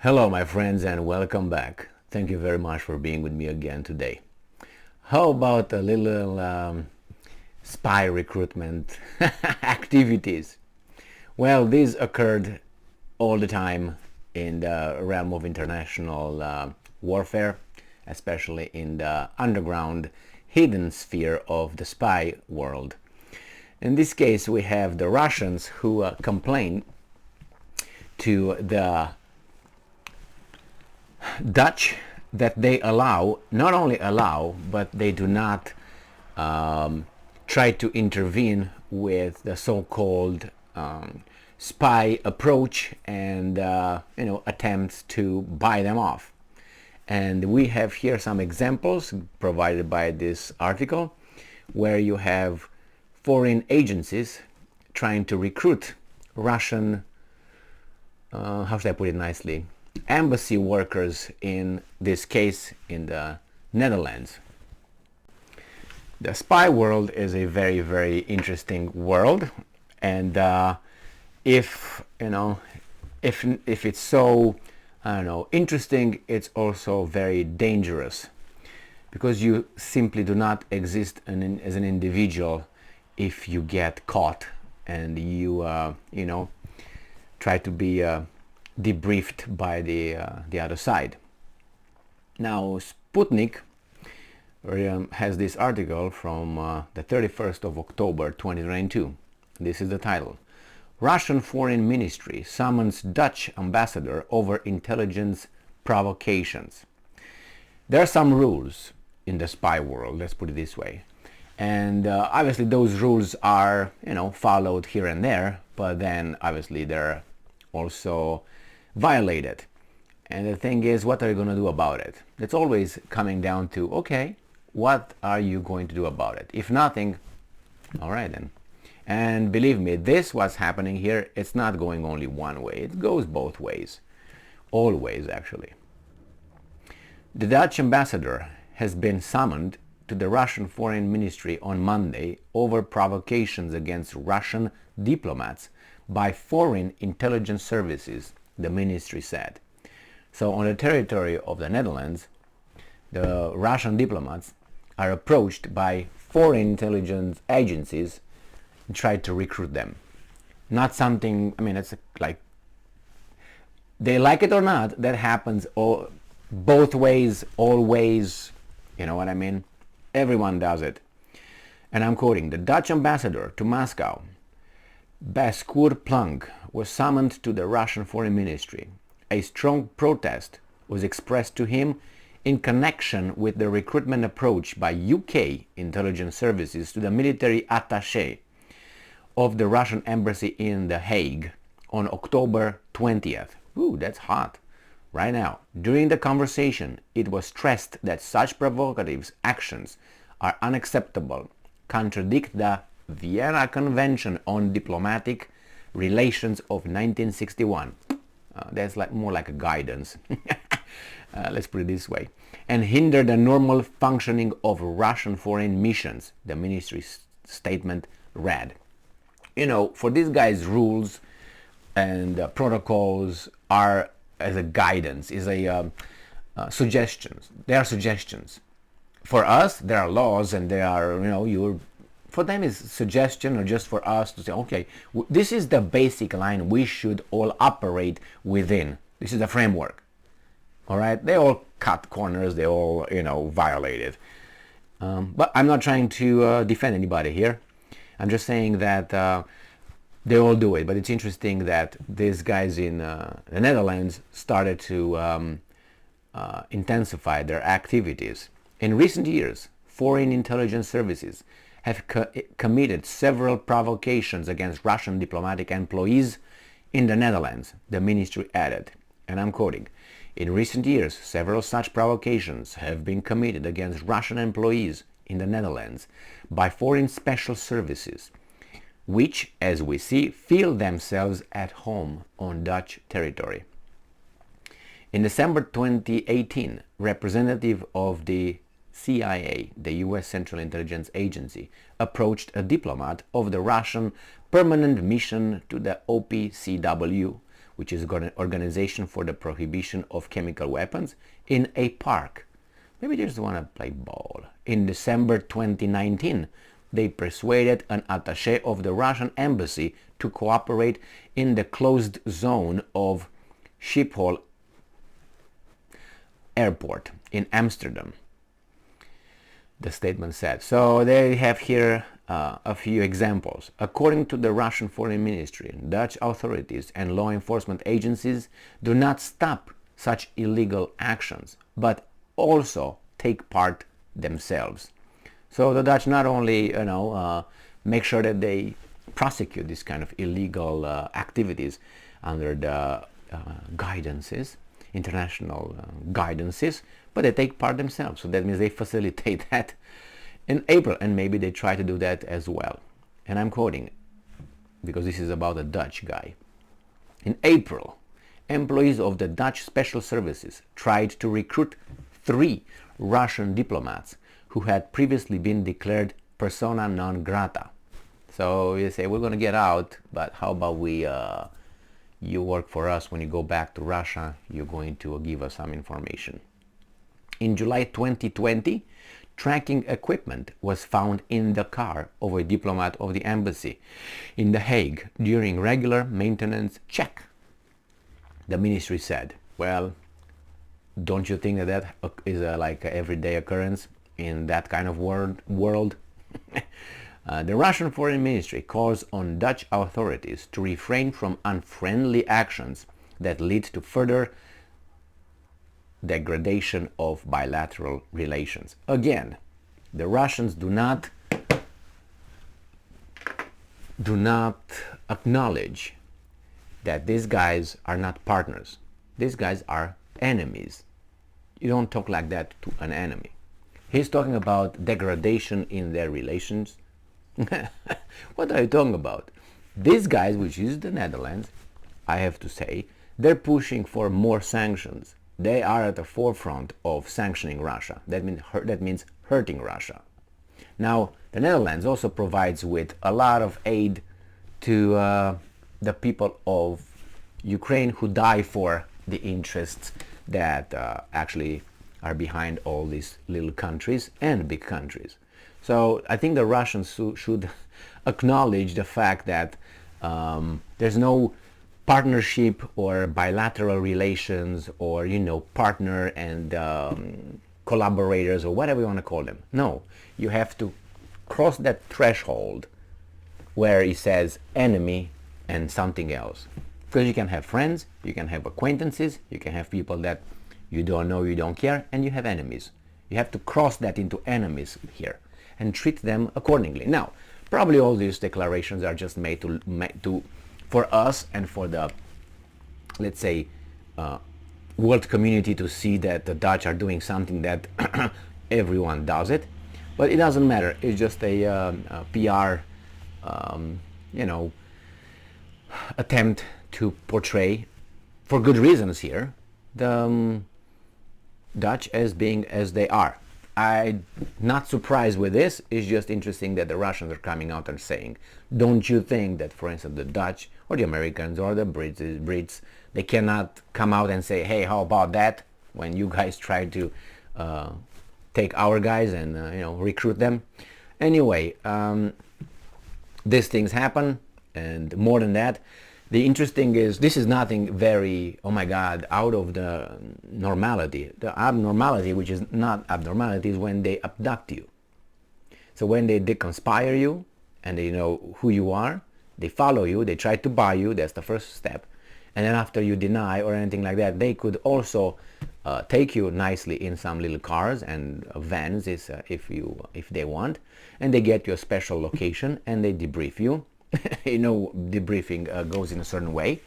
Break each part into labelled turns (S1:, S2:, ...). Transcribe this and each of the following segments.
S1: Hello, my friends, and welcome back. Thank you very much for being with me again today. How about a little spy recruitment activities? Well, these occurred all the time in the realm of international warfare, especially in the underground hidden sphere of the spy world. In this case, we have the Russians who complain to the Dutch that they not only allow, but they do not try to intervene with the so-called spy approach and attempts to buy them off. And we have here some examples provided by this article where you have foreign agencies trying to recruit Russian, how should I put it nicely, embassy workers, in this case in the Netherlands. The spy world is a very, very interesting world, and if it's so, I don't know, interesting, it's also very dangerous, because you simply do not exist as an individual if you get caught and you try to be debriefed by the other side. Now, Sputnik has this article from the 31st of October 2022. This is the title: Russian Foreign Ministry summons Dutch ambassador over intelligence provocations. There are some rules in the spy world, let's put it this way. And obviously those rules are, followed here and there, but then obviously they're also violated. And the thing is, what are you going to do about it? It's always coming down to, okay, what are you going to do about it? If nothing, all right then. And believe me, this what's happening here, it's not going only one way. It goes both ways. Always, actually. The Dutch ambassador has been summoned to the Russian Foreign Ministry on Monday over provocations against Russian diplomats by foreign intelligence services, the ministry said. So on the territory of the Netherlands, the Russian diplomats are approached by foreign intelligence agencies and try to recruit them. Not something, it's like, they like it or not, that happens both ways, always, you know what I mean? Everyone does it. And I'm quoting: the Dutch ambassador to Moscow, Baskur Plunk, was summoned to the Russian Foreign Ministry. A strong protest was expressed to him in connection with the recruitment approach by UK intelligence services to the military attaché of the Russian embassy in The Hague on October 20th. Ooh, that's hot. Right now, during the conversation, it was stressed that such provocative actions are unacceptable, contradict the Vienna Convention on Diplomatic Relations of 1961. That's more like a guidance. Let's put it this way. And hinder the normal functioning of Russian foreign missions, the ministry's statement read. For these guys, rules and protocols are as a guidance, is a suggestions. They are suggestions. For us, there are laws, and they are, for them is suggestion, or just for us to say, okay, this is the basic line we should all operate within. This is the framework. All right? They all cut corners. They all, violate it. But I'm not trying to defend anybody here. I'm just saying that they all do it. But it's interesting that these guys in the Netherlands started to intensify their activities. In recent years, foreign intelligence services have committed several provocations against Russian diplomatic employees in the Netherlands, the ministry added. And I'm quoting: in recent years, several such provocations have been committed against Russian employees in the Netherlands by foreign special services, which, as we see, feel themselves at home on Dutch territory. In December 2018, representative of the CIA, the US Central Intelligence Agency, approached a diplomat of the Russian Permanent Mission to the OPCW which is an organization for the prohibition of chemical weapons, in a park. Maybe they just want to play ball. In December 2019, they persuaded an attaché of the Russian embassy to cooperate in the closed zone of Schiphol Airport in Amsterdam, the statement said. So they have here a few examples. According to the Russian Foreign Ministry, Dutch authorities and law enforcement agencies do not stop such illegal actions, but also take part themselves. So the Dutch not only, make sure that they prosecute this kind of illegal activities under the guidances, international guidances, but they take part themselves. So that means they facilitate that in April, and maybe they try to do that as well. And I'm quoting, because this is about a Dutch guy. In April, employees of the Dutch Special Services tried to recruit 3 Russian diplomats who had previously been declared persona non grata. So you say, we're going to get out, but how about you work for us. When you go back to Russia, you're going to give us some information. In July 2020, tracking equipment was found in the car of a diplomat of the embassy in The Hague during regular maintenance check. The ministry said, well, don't you think that is like an everyday occurrence in that kind of world? The Russian Foreign Ministry calls on Dutch authorities to refrain from unfriendly actions that lead to further degradation of bilateral relations. Again, the Russians do not acknowledge that these guys are not partners. These guys are enemies. You don't talk like that to an enemy. He's talking about degradation in their relations. What are you talking about? These guys, which is the Netherlands, I have to say, they're pushing for more sanctions. They are at the forefront of sanctioning Russia. That means hurting Russia. Now, the Netherlands also provides with a lot of aid to the people of Ukraine who die for the interests that actually are behind all these little countries and big countries. So I think the Russians should acknowledge the fact that there's no partnership or bilateral relations or, partner and collaborators or whatever you want to call them. No, you have to cross that threshold where it says enemy and something else. Because you can have friends, you can have acquaintances, you can have people that you don't know, you don't care, and you have enemies. You have to cross that into enemies here and treat them accordingly. Now, probably all these declarations are just made for us and for the, let's say, world community to see that the Dutch are doing something that everyone does it. But it doesn't matter. It's just a PR, attempt to portray, for good reasons here, the Dutch as being as they are. I'm not surprised with this. It's just interesting that the Russians are coming out and saying, don't you think that, for instance, the Dutch or the Americans or the Brits, they cannot come out and say, hey, how about that, when you guys try to take our guys and recruit them? Anyway, these things happen, and more than that, the interesting is this is nothing very, oh my God, out of the normality. The abnormality, which is not abnormality, is when they abduct you. So when they conspire you and they know who you are, they follow you, they try to buy you, that's the first step. And then after you deny or anything like that, they could also take you nicely in some little cars and vans if they want, and they get you a special location and they debrief you. Debriefing goes in a certain way.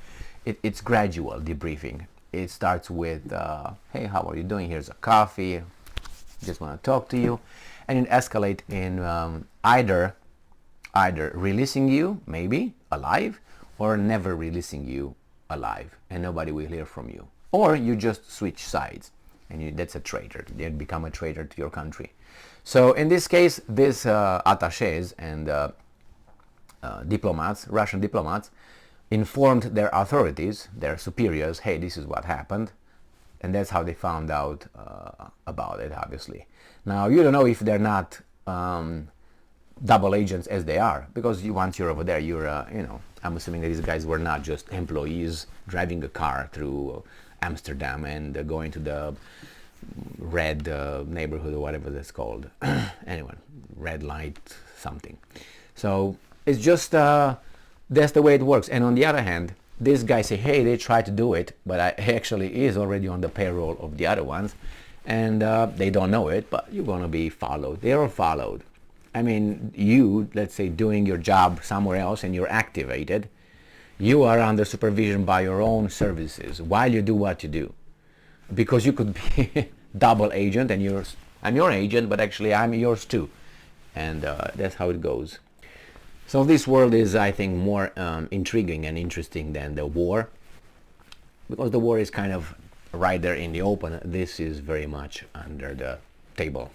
S1: It's gradual debriefing. It starts with, hey, how are you doing? Here's a coffee. Just want to talk to you. And it escalates in either releasing you, maybe, alive, or never releasing you alive, and nobody will hear from you. Or you just switch sides, and that's a traitor. You become a traitor to your country. So in this case, these attachés and diplomats, Russian diplomats, informed their authorities, their superiors, hey, this is what happened, and that's how they found out about it, obviously. Now, you don't know if they're not double agents as they are, because once you're over there, you're, I'm assuming that these guys were not just employees driving a car through Amsterdam and going to the red neighborhood or whatever that's called. Anyway, red light something. So it's just, that's the way it works. And on the other hand, this guy say, hey, they tried to do it, but I actually is already on the payroll of the other ones, and they don't know it, but you're going to be followed. They are followed. I mean, you, let's say, doing your job somewhere else and you're activated, you are under supervision by your own services while you do what you do. Because you could be double agent and I'm your agent, but actually I'm yours too. And that's how it goes. So this world is, I think, more intriguing and interesting than the war, because the war is kind of right there in the open. This is very much under the table,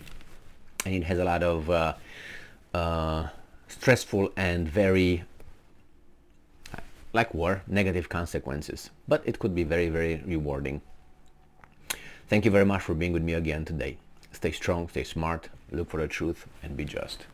S1: and it has a lot of stressful and very, like war, negative consequences, but it could be very, very rewarding. Thank you very much for being with me again today. Stay strong, stay smart, look for the truth, and be just.